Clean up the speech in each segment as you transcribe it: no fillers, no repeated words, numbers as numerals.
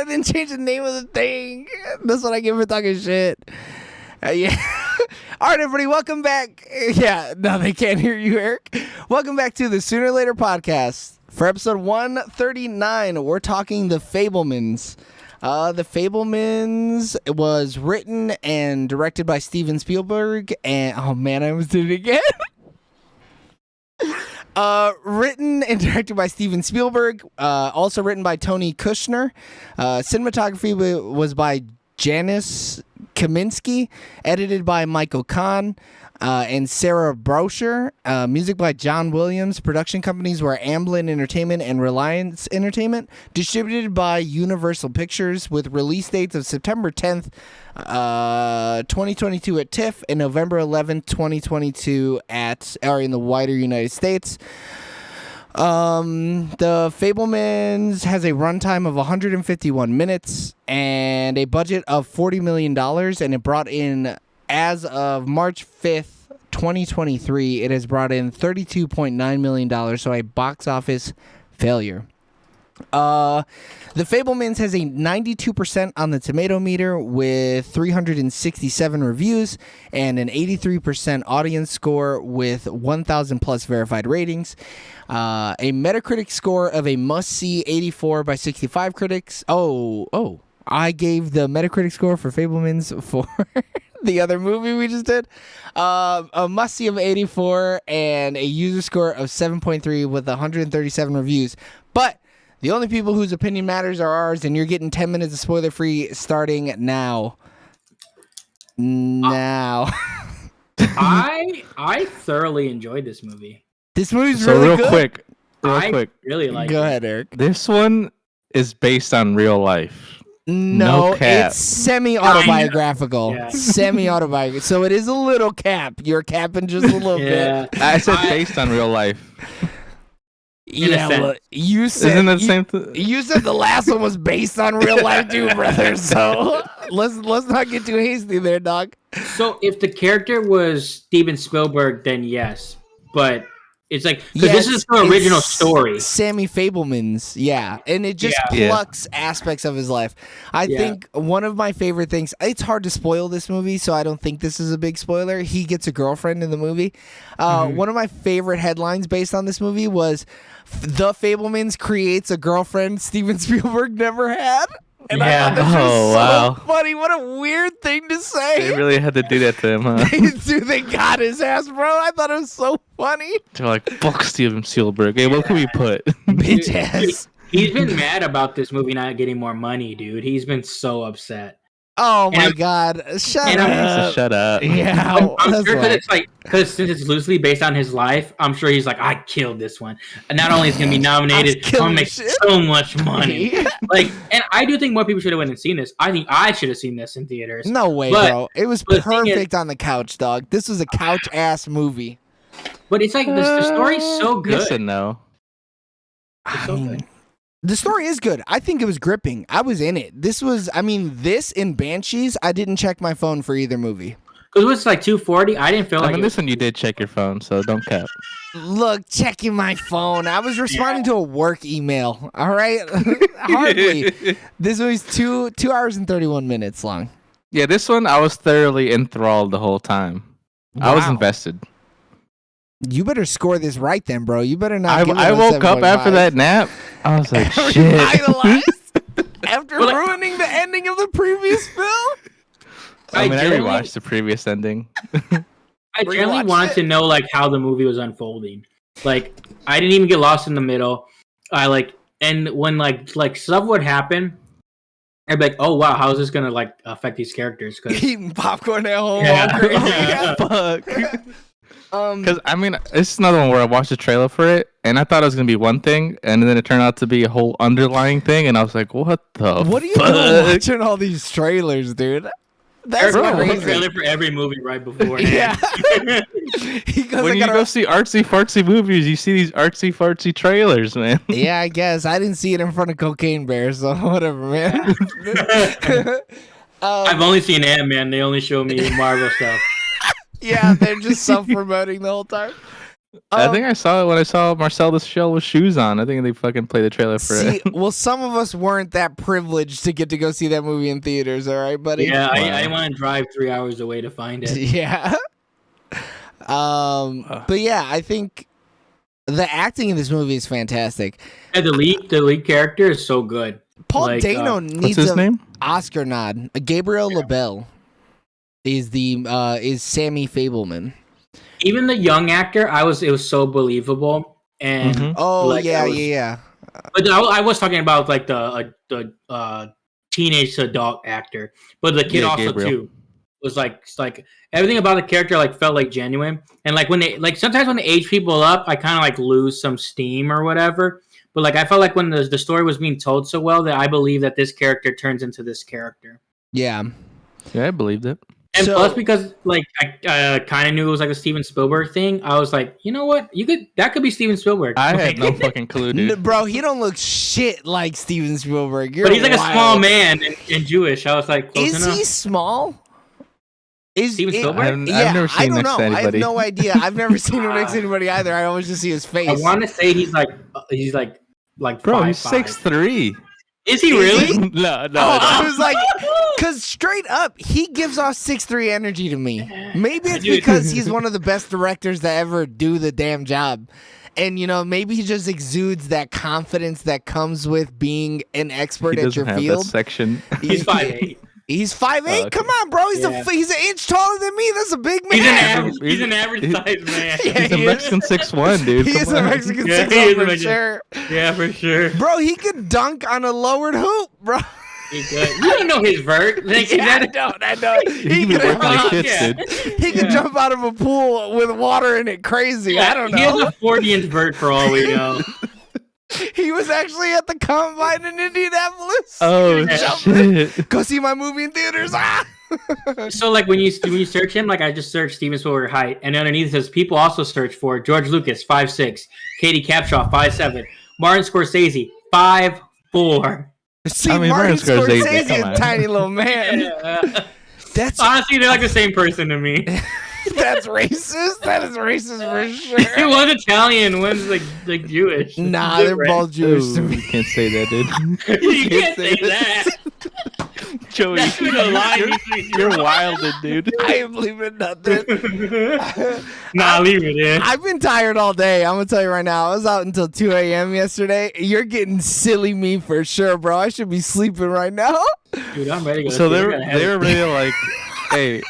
didn't change the name of the thing. That's what I get for talking shit. Yeah. All right, everybody, welcome back. Yeah, no, they can't hear you, Eric. Welcome back to the Sooner or Later podcast. For episode 139, we're talking The Fablemans. The Fablemans was written and directed by Steven Spielberg. And, oh, man, I almost did it again. Written and directed by Steven Spielberg. Also written by Tony Kushner. Cinematography was by Janis Kaminski, edited by Michael Kahn and Sarah Brosher. Music by John Williams. Production companies were Amblin Entertainment and Reliance Entertainment. Distributed by Universal Pictures, with release dates of September 10th, 2022 at TIFF and November 11th, 2022 in the wider United States. The Fablemans has a runtime of 151 minutes and a budget of $40 million, and it brought in, as of March 5th, 2023, it has brought in $32.9 million, so a box office failure. The Fablemans has a 92% on the tomato meter with 367 reviews and an 83% audience score with 1,000 plus verified ratings. A Metacritic score of a must-see 84 by 65 critics. Oh, I gave the Metacritic score for Fablemans for the other movie we just did. A must-see of 84 and a user score of 7.3 with 137 reviews. But the only people whose opinion matters are ours, and you're getting 10 minutes of spoiler-free starting now. I thoroughly enjoyed this movie. This movie's So really real good. quick, Really like Go it. ahead, Eric. this one is based on real life. No, No cap. it's semi-autobiographical. Yeah. Semi-autobiographical. So it is a little cap. You're capping just a little bit. Yeah. I said based on real life. In a Yeah, sense. well, you said Isn't that the same thing? you said the last one was based on real life too, brother. So let's not get too hasty there, dog. So if the character was Steven Spielberg, then yes. But it's like, because this is the original story. Sammy Fablemans, yeah, and it just Yeah. plucks aspects of his life. I think one of my favorite things. It's hard to spoil this movie, so I don't think this is a big spoiler. He gets a girlfriend in the movie. One of my favorite headlines based on this movie was, "The Fablemans creates a girlfriend Steven Spielberg never had." And I thought that's just so funny. What a weird thing to say. They really had to do that to him, huh? Dude, they got his ass, bro. I thought it was so funny. They're like, fuck Steven Spielberg. Hey, what can we put? Bitch ass. He's been mad about this movie not getting more money, dude. He's been so upset. Oh my And- God! Shut and I'm- up. So shut up. Yeah, I'm that's sure right. it's like, because since it's loosely based on his life, I'm sure he's like, I killed this one. And not only is he gonna be nominated, I'm killing gonna make shit. so much money. Like, and I do think more people should have went and seen this. I think I should have seen this in theaters. No way, But- bro. It was but the thing is- perfect on the couch, dog. This was a couch ass movie. But it's like the story's so good. Yes and no. It's so good. The story is good. I think it was gripping. I was in it. This in Banshees, I didn't check my phone for either movie. Because it was like 240. I didn't feel I like mean, it this one you did check your phone, so don't cap. Look, checking my phone. I was responding to a work email. All right? Hardly. This movie's 2 hours and 31 minutes long. Yeah, this one I was thoroughly enthralled the whole time. I was Wow. invested. You better score this right then, bro. You better not. give it I a woke up 7.5. after that nap. I was like, shit. Revitalized? After Well, like- ruining the ending of the previous film? I mean, I generally- rewatched the previous ending. I generally Rewatched wanted it? to know like how the movie was unfolding. Like I didn't even get lost in the middle. And when like stuff would happen, I'd be like, oh wow, how is this gonna like affect these characters? Because Eating popcorn at home. Yeah. all crazy. Yeah. Fuck. Um, Because, I mean, this is another one where I watched the trailer for it, and I thought it was going to be one thing, and then it turned out to be a whole underlying thing, and I was like, what the what are you fuck? doing watching all these trailers, dude? That's Eric watched the crazy. trailer for every movie right before. Yeah. He goes, When I you gotta- go see artsy-fartsy movies, you see these artsy-fartsy trailers, man. Yeah, I guess. I didn't see it in front of Cocaine Bear, so whatever, man. I've only seen Ant-Man. They only show me Marvel stuff. Yeah, they're just self-promoting the whole time. I think I saw it when I saw Marcel the Shell with shoes on. I think they fucking played the trailer for See, it. well, some of us weren't that privileged to get to go see that movie in theaters. All right, buddy. Yeah, Wow. I didn't want to drive 3 hours away to find it. Yeah. But yeah, I think the acting in this movie is fantastic. And the lead character is so good. Paul Like, Dano What's needs his an name? Oscar nod. Gabriel LaBelle is Sammy Fableman. Even the young actor, it was so believable. And Mhm. Oh like, yeah. But I was talking about like the teenage to adult actor, but the kid Yeah, also Gabriel. too was like everything about the character like felt like genuine. And like when they like sometimes when they age people up, I kind of like lose some steam or whatever. But like I felt like when the story was being told so well that I believe that this character turns into this character. Yeah. Yeah, I believed it. And So- plus, because like I kind of knew it was like a Steven Spielberg thing, I was like, you know what, that could be Steven Spielberg. I Like- had no fucking clue, dude. Bro, he don't look shit like Steven Spielberg. You're but he's like wild. a small man and Jewish. I was like, close Is enough. he small? Is Steven Spielberg? I've Yeah, never I seen don't next know. to I have anybody. no idea. I've never seen him next to anybody either. I always just see his face. I want to say he's like Bro, 5'5". he's 6'3". Is he Is really? he? No, no. Oh, no. I was like, because straight up, he gives off 6'3" energy to me. Maybe it's Dude. because he's one of the best directors to ever do the damn job. And, maybe he just exudes that confidence that comes with being an expert He at doesn't your have field. that section. He's 5'8". He's 5'8". Oh, okay. Come on, bro. Yeah. He's an inch taller than me. That's a big man. He's an average size man. Yeah, He's a he Mexican 6'1", dude. He Come is a on. Mexican Yeah, 6 he is a for Mexican. sure. Yeah, for sure. Bro, he could dunk on a lowered hoop, bro. He could. You don't know his vert. Like, Yeah, I know. He He can be could, working like shit, Yeah. dude. he could jump out of a pool with water in it crazy. I don't He has know. a 40-inch vert for all we know. He was actually at the Combine in Indianapolis. Oh, Yeah. shit. Go see my movie in theaters. Ah! So like when you search him, like I just searched Steven Spielberg height, and underneath it says people also search for George Lucas 5'6", Katie Capshaw 5'7", Martin Scorsese 5'4". See, I mean, Martin Martin Scorsese, Scorsese, come a on. tiny little man. Yeah. That's Honestly, they're like the same person to me. that's racist. That is racist for sure. One's Italian, one's like Jewish. Nah, they're Different. both Jewish to Ooh, me. you can't say that, dude. You can't say that. Joey, That's been a lie. you're wilded, dude. I am leaving nothing. Nah, leave it in. I've been tired all day. I'm gonna tell you right now. I was out until 2 a.m. yesterday. You're getting silly me for sure, bro. I should be sleeping right now. Dude, I'm ready to go. So to they sleep. were I gotta they were have- really like, hey,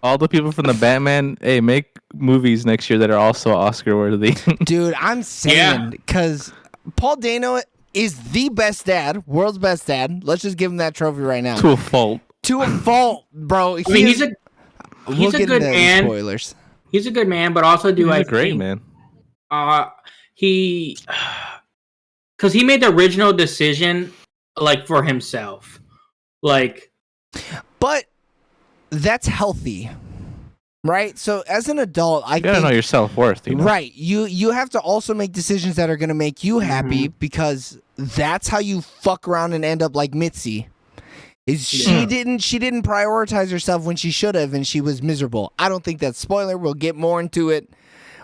all the people from the Batman, hey, make movies next year that are also Oscar worthy. Dude, I'm saying because Paul Dano is the best dad, world's best dad. Let's just give him that trophy right now. To a fault. To a fault, bro. I mean, he's a we'll a get good into man. Spoilers. He's a good man, but also He's I a great think, man. He because he made the original decision like for himself, like But that's healthy, right? So as an adult, I You gotta know think your self-worth, you know? right. You have to also make decisions that are going to make you happy because that's how you fuck around and end up like Mitzi. Is Yeah. she didn't prioritize herself when she should have, and she was miserable. I don't think that's spoiler. We'll get more into it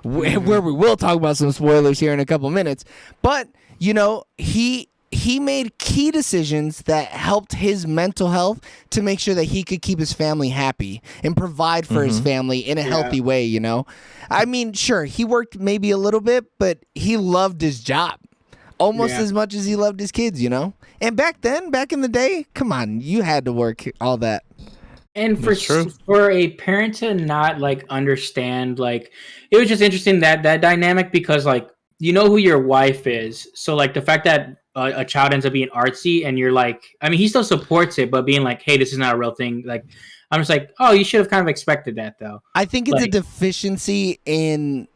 where we will talk about some spoilers here in a couple minutes. But he made key decisions that helped his mental health to make sure that he could keep his family happy and provide for his family in a healthy way. I mean, sure, he worked maybe a little bit, but he loved his job almost as much as he loved his kids. And back in the day, come on, you had to work all that. and That's true. for a parent to not like understand, like it was just interesting that dynamic because like you know who your wife is, so like the fact that a child ends up being artsy and you're like, I mean, he still supports it, but being like, hey, this is not a real thing. Like, I'm just like, oh, you should have kind of expected that though. I think it's a Like- deficiency in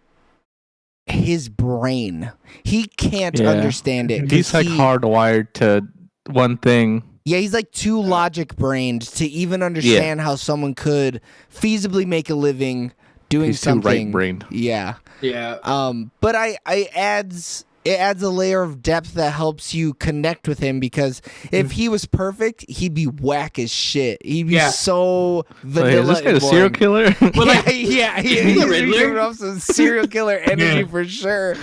his brain. He can't Yeah. understand it. 'cause He's like he- hardwired to one thing. Yeah, he's like too logic brained to even understand how someone could feasibly make a living doing He's too something. right-brained. Yeah. Yeah. But I adds it adds a layer of depth that helps you connect with him, because if he was perfect, he'd be whack as shit. He'd be so vanilla. Is this guy a serial killer? Well, he's giving off some serial killer energy for sure.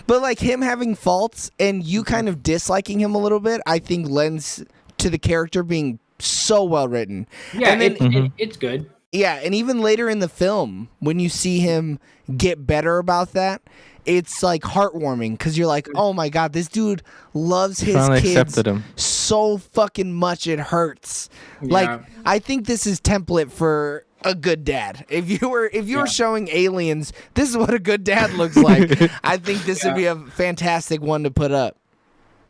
But like him having faults and you kind of disliking him a little bit, I think lends to the character being so well written. Yeah, and then, it's good. Yeah, and even later in the film, when you see him get better about that, it's like heartwarming, because you're like, oh my god, this dude loves his kids so fucking much it hurts. Yeah. Like, I think this is template for a good dad. If you were showing aliens, this is what a good dad looks like. I think this would be a fantastic one to put up.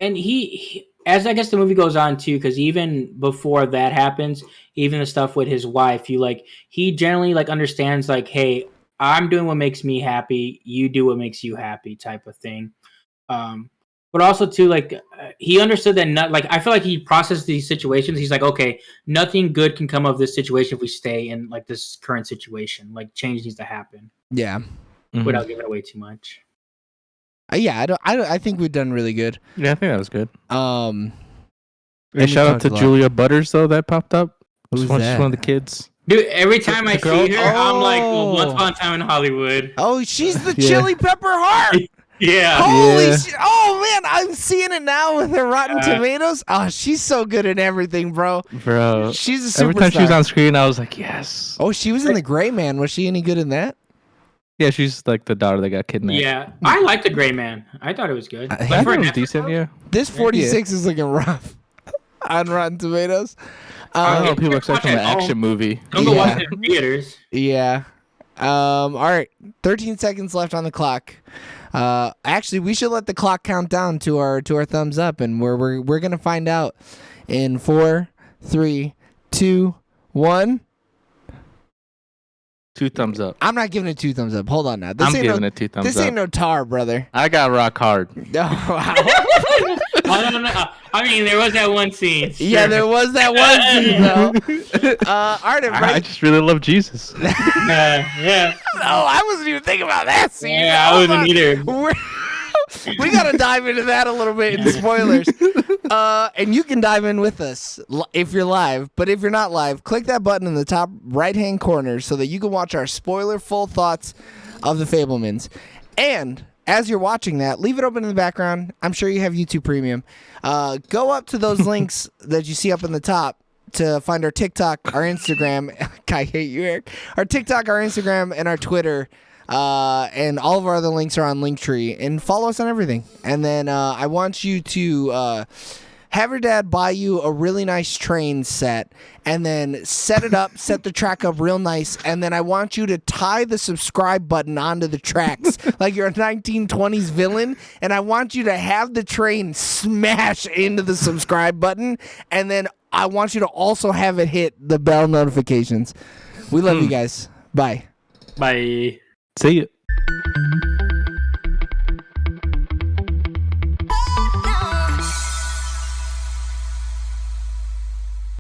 And he as I guess the movie goes on too, because even before that happens, even the stuff with his wife, he generally like understands like, hey, I'm doing what makes me happy, you do what makes you happy, type of thing. But also too, like he understood that I feel like he processed these situations. He's like, okay, nothing good can come of this situation if we stay in like this current situation. Like change needs to happen. Yeah, without giving away too much. I think we've done really good. Yeah, I think that was good. Hey, shout out to Julia Butters though, that popped up. She's one of the kids. Dude, every time I see her, I'm like, well, Once Upon a Time in Hollywood. Oh, she's the chili pepper heart. Yeah. Holy shit. Oh, man, I'm seeing it now with her Rotten Tomatoes. Oh, she's so good in everything, bro. She's a superstar. Every time she was on screen, I was like, yes. Oh, she was in The Gray Man. Was she any good in that? Yeah, she's like the daughter that got kidnapped. Yeah, I liked The Gray Man. I thought it was good. I thought it was decent, yeah. This 46 is looking rough on Rotten Tomatoes. I don't know what people expect from an action movie. Don't go watch it in theaters. Yeah. All right. 13 seconds left on the clock. Actually, we should let the clock count down to our thumbs up, and we're gonna find out in 4, 3, 2, 1. 2 thumbs up. I'm not giving it 2 thumbs up. Hold on now. I'm giving it 2 thumbs up. This ain't no Tar, brother. I got rock hard. I don't know. I mean, there was that one scene. Sure. Yeah, there was that one scene, though. All right, everybody. I just really love Jesus. Yeah. No, I wasn't even thinking about that scene. Yeah, I wasn't either. We got to dive into that a little bit in spoilers. And you can dive in with us if you're live. But if you're not live, click that button in the top right-hand corner so that you can watch our spoiler-full thoughts of The Fablemans. And as you're watching that, leave it open in the background. I'm sure you have YouTube Premium. Go up to those links that you see up in the top to find our TikTok, our Instagram. I hate you, Eric. Our TikTok, our Instagram, and our Twitter. And all of our other links are on Linktree. And follow us on everything. And then I want you to have your dad buy you a really nice train set, and then set it up, set the track up real nice, and then I want you to tie the subscribe button onto the tracks like you're a 1920s villain, and I want you to have the train smash into the subscribe button, and then I want you to also have it hit the bell notifications. We love you guys. Bye. Bye. See you.